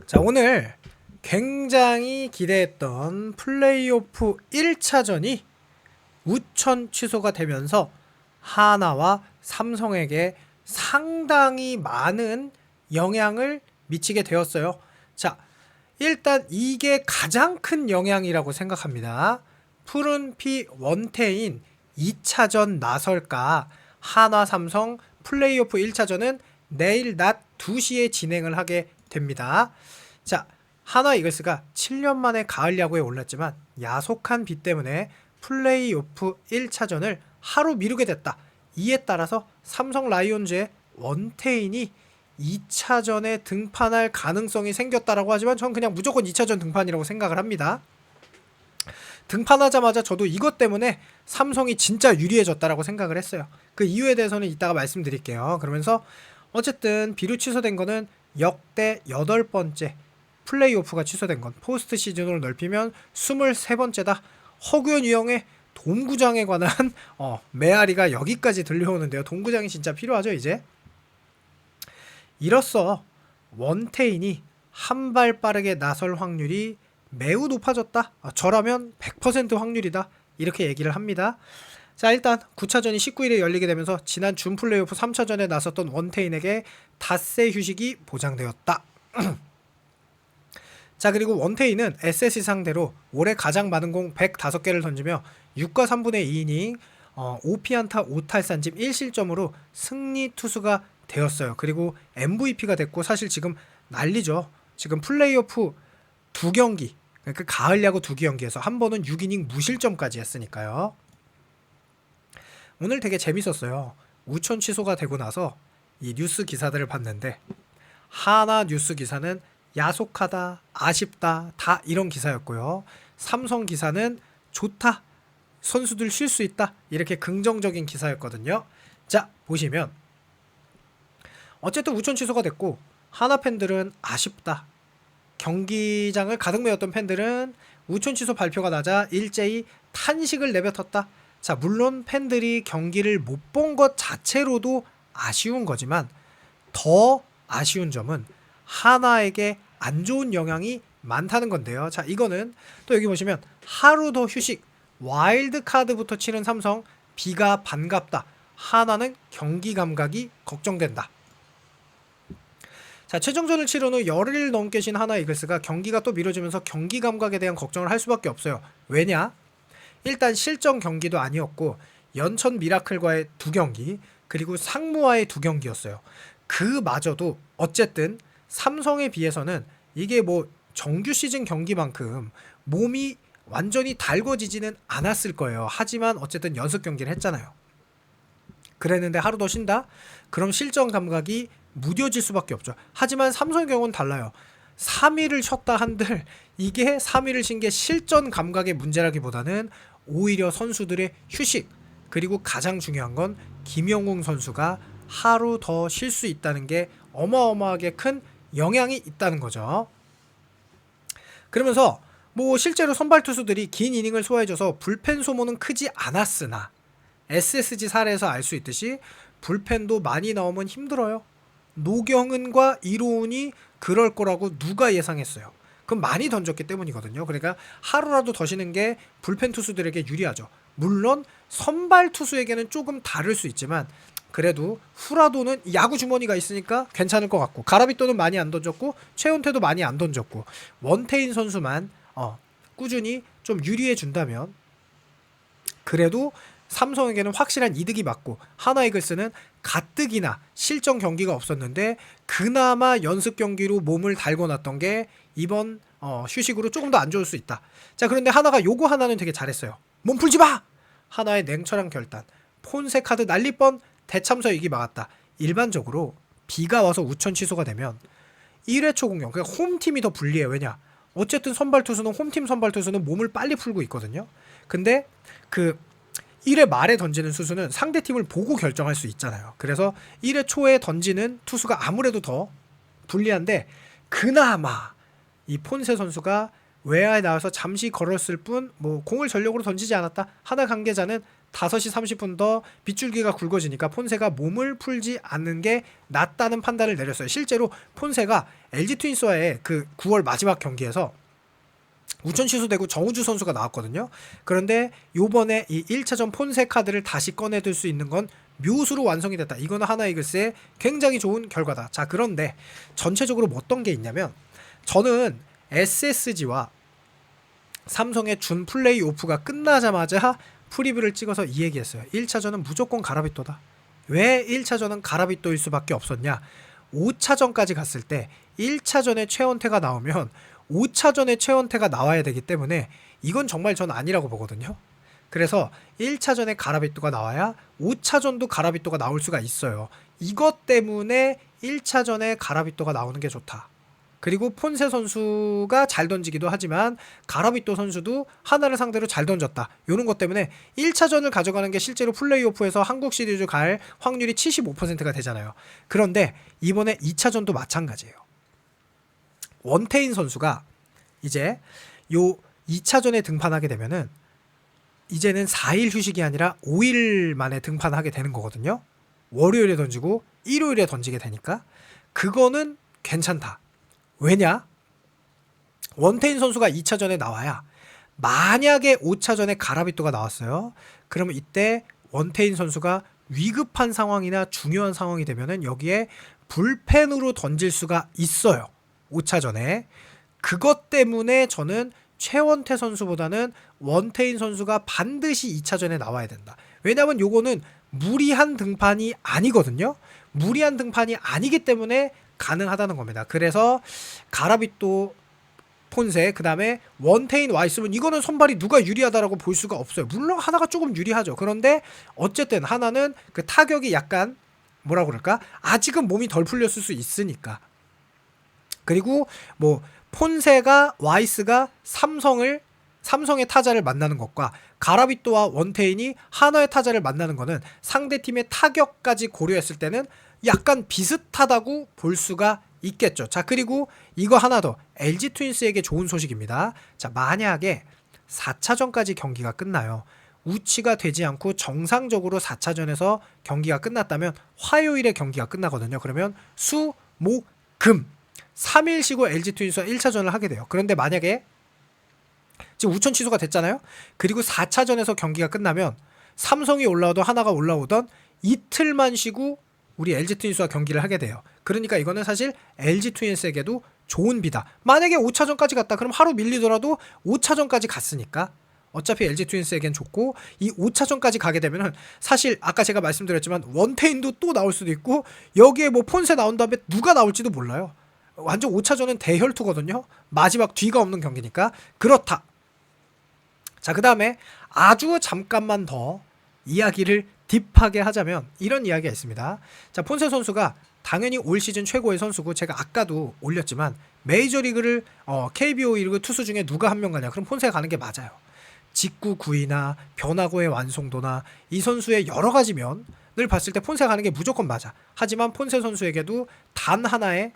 자, 오늘 굉장히 기대했던 플레이오프 1차전이 우천 취소가 되면서 하나와 삼성에게 상당히 많은 영향을 미치게 되었어요. 자, 일단 이게 가장 큰 영향이라고 생각합니다. 푸른피 원태인 2차전 나설까? 하나 삼성 플레이오프 1차전은 내일 낮 2시에 진행을 하게 됩니다. 자, 하나 이글스가 7년 만에 가을 야구에 올랐지만 야속한 비 때문에 플레이오프 1차전을 하루 미루게 됐다. 이에 따라서 삼성 라이온즈의 원태인이 2차전에 등판할 가능성이 생겼다라고 하지만 전 그냥 무조건 2차전 등판이라고 생각을 합니다. 등판하자마자 저도 이것 때문에 삼성이 진짜 유리해졌다라고 생각을 했어요. 그 이유에 대해서는 이따가 말씀드릴게요. 그러면서 어쨌든 비루 취소된 거는 역대 8번째 플레이오프가 취소된 건 포스트 시즌으로 넓히면 23번째다. 허구현 유형의 동구장에 관한 메아리가 여기까지 들려오는데요. 동구장이 진짜 필요하죠 이제. 이로써 원태인이 한 발 빠르게 나설 확률이 매우 높아졌다. 저라면 100% 확률이다. 이렇게 얘기를 합니다. 자, 일단 9차전이 19일에 열리게 되면서 지난 준 플레이오프 3차전에 나섰던 원태인에게 닷새 휴식이 보장되었다. 자, 그리고 원태인은 SSC 상대로 올해 가장 많은 공 105개를 던지며 6과 3분의 2이닝 5피안타 5탈삼진 1실점으로 승리 투수가 되었어요. 그리고 MVP가 됐고 사실 지금 난리죠. 지금 플레이오프 2경기, 그러니까 가을 야구 2경기에서 한 번은 6이닝 무실점까지 했으니까요. 오늘 되게 재밌었어요. 우천 취소가 되고 나서 이 뉴스 기사들을 봤는데 하나 뉴스 기사는 야속하다, 아쉽다, 다 이런 기사였고요. 삼성 기사는 좋다, 선수들 쉴 수 있다, 이렇게 긍정적인 기사였거든요. 자, 보시면 어쨌든 우천 취소가 됐고 하나 팬들은 아쉽다, 경기장을 가득 메웠던 팬들은 우천 취소 발표가 나자 일제히 탄식을 내뱉었다. 자, 물론 팬들이 경기를 못 본 것 자체로도 아쉬운 거지만 더 아쉬운 점은 하나에게 안 좋은 영향이 많다는 건데요. 자, 이거는 또 여기 보시면 하루 더 휴식, 와일드카드부터 치는 삼성, 비가 반갑다, 하나는 경기 감각이 걱정된다. 자, 최종전을 치른 후 열흘 넘게 쉰 하나 이글스가 경기가 또 미뤄지면서 경기 감각에 대한 걱정을 할 수밖에 없어요. 왜냐? 일단 실전 경기도 아니었고 연천 미라클과의 2경기, 그리고 상무와의 2경기였어요. 그마저도 어쨌든 삼성에 비해서는 이게 뭐 정규 시즌 경기만큼 몸이 완전히 달궈지지는 않았을 거예요. 하지만 어쨌든 연습 경기를 했잖아요. 그랬는데 하루 더 쉰다? 그럼 실전 감각이 무뎌질 수밖에 없죠. 하지만 삼성의 경우는 달라요. 3일을 쉬었다 한들 이게 3일을 쉰 게 실전 감각의 문제라기보다는 오히려 선수들의 휴식, 그리고 가장 중요한 건 김영웅 선수가 하루 더 쉴 수 있다는 게 어마어마하게 큰 영향이 있다는 거죠. 그러면서 뭐 실제로 선발 투수들이 긴 이닝을 소화해줘서 불펜 소모는 크지 않았으나 SSG 사례에서 알 수 있듯이 불펜도 많이 나오면 힘들어요. 노경은과 이로운이 그럴 거라고 누가 예상했어요. 그럼 많이 던졌기 때문이거든요. 그러니까 하루라도 더 쉬는 게 불펜 투수들에게 유리하죠. 물론 선발 투수에게는 조금 다를 수 있지만 그래도 후라도는 야구 주머니가 있으니까 괜찮을 것 같고, 가라비또는 많이 안 던졌고 최은태도 많이 안 던졌고 원태인 선수만 꾸준히 좀 유리해 준다면 그래도 삼성에게는 확실한 이득이 맞고, 하나 이글스는 가뜩이나 실전 경기가 없었는데 그나마 연습 경기로 몸을 달궈놨던 게 이번 휴식으로 조금 더 안 좋을 수 있다. 자, 그런데 하나가 요거 하나는 되게 잘했어요. 몸 풀지 마! 하나의 냉철한 결단, 폰세 카드 날릴 뻔, 대참사 이기 막았다. 일반적으로 비가 와서 우천 취소가 되면 1회 초 공격, 그러니까 홈팀이 더 불리해요. 왜냐? 어쨌든 홈팀 선발 투수는 몸을 빨리 풀고 있거든요. 근데 그 1회 말에 던지는 투수는 상대팀을 보고 결정할 수 있잖아요. 그래서 1회 초에 던지는 투수가 아무래도 더 불리한데 그나마 이 폰세 선수가 외야에 나와서 잠시 걸었을 뿐 뭐 공을 전력으로 던지지 않았다. 하나 관계자는 5시 30분 더 빗줄기가 굵어지니까 폰세가 몸을 풀지 않는 게 낫다는 판단을 내렸어요. 실제로 폰세가 LG 트윈스와의 그 9월 마지막 경기에서 우천 취소되고 정우주 선수가 나왔거든요. 그런데 요번에 이 1차전 폰세 카드를 다시 꺼내들 수 있는 건 묘수로 완성이 됐다. 이거는 하나이글스의 굉장히 좋은 결과다. 자, 그런데 전체적으로 뭐 어떤 게 있냐면 저는 SSG와 삼성의 준 플레이 오프가 끝나자마자 프리뷰를 찍어서 이 얘기했어요. 1차전은 무조건 가라비또다. 왜 1차전은 가라비또일 수밖에 없었냐? 5차전까지 갔을 때 1차전에 최원태가 나오면 5차전에 최원태가 나와야 되기 때문에 이건 정말 전 아니라고 보거든요. 그래서 1차전에 가라비또가 나와야 5차전도 가라비또가 나올 수가 있어요. 이것 때문에 1차전에 가라비또가 나오는 게 좋다. 그리고 폰세 선수가 잘 던지기도 하지만 가라비또 선수도 하나를 상대로 잘 던졌다. 이런 것 때문에 1차전을 가져가는 게 실제로 플레이오프에서 한국 시리즈 갈 확률이 75%가 되잖아요. 그런데 이번에 2차전도 마찬가지예요. 원태인 선수가 이제 요 2차전에 등판하게 되면은 이제는 4일 휴식이 아니라 5일 만에 등판하게 되는 거거든요. 월요일에 던지고 일요일에 던지게 되니까 그거는 괜찮다. 왜냐? 원태인 선수가 2차전에 나와야 만약에 5차전에 가라비또가 나왔어요. 그러면 이때 원태인 선수가 위급한 상황이나 중요한 상황이 되면은 여기에 불펜으로 던질 수가 있어요. 5차전에. 그것 때문에 저는 최원태 선수보다는 원태인 선수가 반드시 2차전에 나와야 된다. 왜냐면 요거는 무리한 등판이 아니거든요. 무리한 등판이 아니기 때문에 가능하다는 겁니다. 그래서 가라비또 폰세 그 다음에 원태인 와 있으면 이거는 선발이 누가 유리하다라고 볼 수가 없어요. 물론 하나가 조금 유리하죠. 그런데 어쨌든 하나는 그 타격이 약간 뭐라 그럴까? 아직은 몸이 덜 풀렸을 수 있으니까. 그리고 뭐 폰세가 와이스가 삼성의 타자를 만나는 것과 가라비또와 원태인이 한화의 타자를 만나는 거는 상대팀의 타격까지 고려했을 때는 약간 비슷하다고 볼 수가 있겠죠. 자, 그리고 이거 하나 더 LG 트윈스에게 좋은 소식입니다. 자, 만약에 4차전까지 경기가 끝나요. 우치가 되지 않고 정상적으로 4차전에서 경기가 끝났다면 화요일에 경기가 끝나거든요. 그러면 수, 목, 금 3일 쉬고 LG 트윈스와 1차전을 하게 돼요. 그런데 만약에 지금 우천 취소가 됐잖아요. 그리고 4차전에서 경기가 끝나면 삼성이 올라오던 하나가 올라오던 이틀만 쉬고 우리 LG 트윈스와 경기를 하게 돼요. 그러니까 이거는 사실 LG 트윈스에게도 좋은 비다. 만약에 5차전까지 갔다 그럼 하루 밀리더라도 5차전까지 갔으니까 어차피 LG 트윈스에겐 좋고 이 5차전까지 가게 되면은 사실 아까 제가 말씀드렸지만 원태인도 또 나올 수도 있고 여기에 뭐 폰세 나온 다음에 누가 나올지도 몰라요. 완전 5차전은 대혈투거든요. 마지막 뒤가 없는 경기니까 그렇다. 자, 그 다음에 아주 잠깐만 더 이야기를 딥하게 하자면 이런 이야기가 있습니다. 자, 폰세 선수가 당연히 올 시즌 최고의 선수고 제가 아까도 올렸지만 메이저리그를 KBO 리그 투수 중에 누가 한 명 가냐? 그럼 폰세가 가는 게 맞아요. 직구 구위나 변화구의 완성도나 이 선수의 여러 가지 면을 봤을 때 폰세가 가는 게 무조건 맞아. 하지만 폰세 선수에게도 단 하나의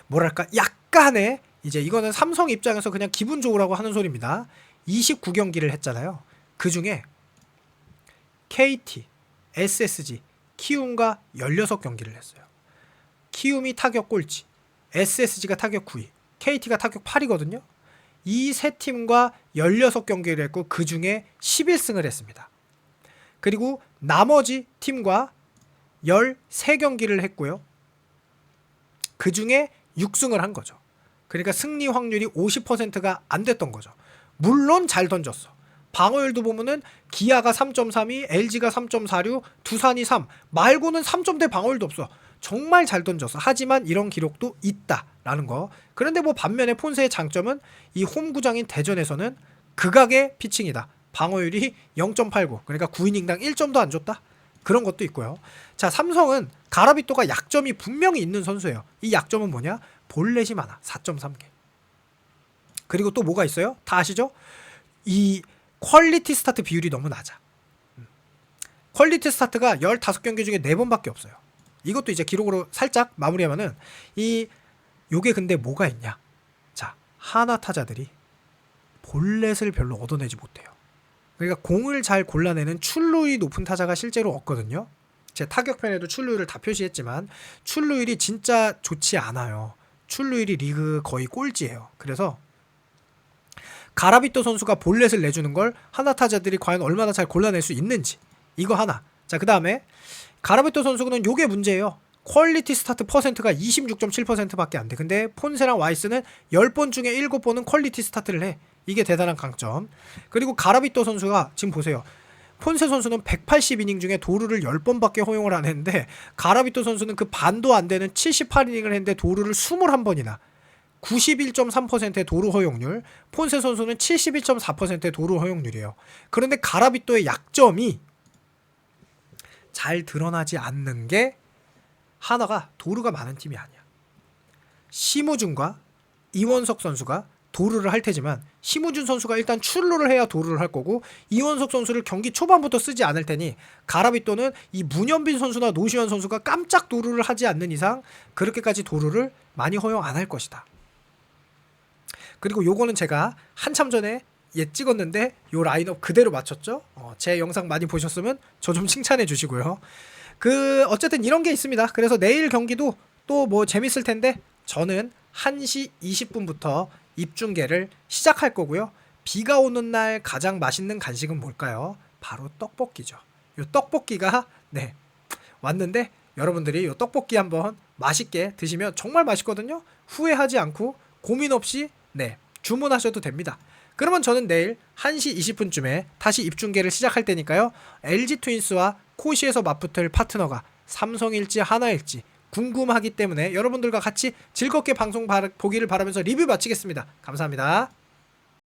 뭐랄까 약간의 이제 이거는 삼성 입장에서 그냥 기분 좋으라고 하는 소리입니다. 29경기를 했잖아요. 그 중에 KT, SSG, 키움과 16경기를 했어요. 키움이 타격 꼴찌, SSG가 타격 9위, KT가 타격 8위거든요. 이 세 팀과 16경기를 했고 그 중에 11승을 했습니다. 그리고 나머지 팀과 13경기를 했고요. 그 중에 6승을 한 거죠. 그러니까 승리 확률이 50%가 안 됐던 거죠. 물론 잘 던졌어. 방어율도 보면은 기아가 3.32, LG가 3.46, 두산이 3 말고는 3점대 방어율도 없어. 정말 잘 던졌어. 하지만 이런 기록도 있다라는 거. 그런데 뭐 반면에 폰세의 장점은 이 홈구장인 대전에서는 극악의 피칭이다. 방어율이 0.89 그러니까 9이닝당 1점도 안 줬다. 그런 것도 있고요. 자, 삼성은 가라비또가 약점이 분명히 있는 선수예요. 이 약점은 뭐냐? 볼넷이 많아. 4.3개. 그리고 또 뭐가 있어요? 다 아시죠? 이 퀄리티 스타트 비율이 너무 낮아. 퀄리티 스타트가 15경기 중에 4번밖에 없어요. 이것도 이제 기록으로 살짝 마무리하면은 요게 근데 뭐가 있냐? 자, 하나 타자들이 볼넷을 별로 얻어내지 못해요. 그러니까 공을 잘 골라내는 출루율이 높은 타자가 실제로 없거든요. 제 타격편에도 출루율을 다 표시했지만 출루율이 진짜 좋지 않아요. 출루율이 리그 거의 꼴찌예요. 그래서 가라비토 선수가 볼넷을 내주는 걸 하나 타자들이 과연 얼마나 잘 골라낼 수 있는지, 이거 하나. 자, 그 다음에 가라비토 선수는 요게 문제예요. 퀄리티 스타트 퍼센트가 26.7%밖에 안 돼. 근데 폰세랑 와이스는 10번 중에 7번은 퀄리티 스타트를 해. 이게 대단한 강점. 그리고 가라비토 선수가 지금 보세요. 폰세 선수는 180이닝 중에 도루를 10번밖에 허용을 안 했는데 가라비토 선수는 그 반도 안 되는 78이닝을 했는데 도루를 21번이나, 91.3%의 도루 허용률, 폰세 선수는 71.4%의 도루 허용률이에요. 그런데 가라비토의 약점이 잘 드러나지 않는 게, 하나가 도루가 많은 팀이 아니야. 심우준과 이원석 선수가 도루를 할 테지만 심우준 선수가 일단 출루를 해야 도루를 할 거고, 이원석 선수를 경기 초반부터 쓰지 않을 테니 가라비토는 이 문현빈 선수나 노시환 선수가 깜짝 도루를 하지 않는 이상 그렇게까지 도루를 많이 허용 안 할 것이다. 그리고 요거는 제가 한참 전에 찍었는데 요 라인업 그대로 맞췄죠. 제 영상 많이 보셨으면 저 좀 칭찬해 주시고요. 어쨌든 이런 게 있습니다. 그래서 내일 경기도 또 뭐 재밌을 텐데 저는 1시 20분부터 입중계를 시작할 거고요. 비가 오는 날 가장 맛있는 간식은 뭘까요? 바로 떡볶이죠. 요 떡볶이가 왔는데 여러분들이 요 떡볶이 한번 맛있게 드시면 정말 맛있거든요. 후회하지 않고 고민 없이 주문하셔도 됩니다. 그러면 저는 내일 1시 20분쯤에 다시 입중계를 시작할 테니까요. LG 트윈스와 코시에서 맞붙을 파트너가 삼성일지 하나일지 궁금하기 때문에 여러분들과 같이 즐겁게 방송 보기를 바라면서 리뷰 마치겠습니다. 감사합니다.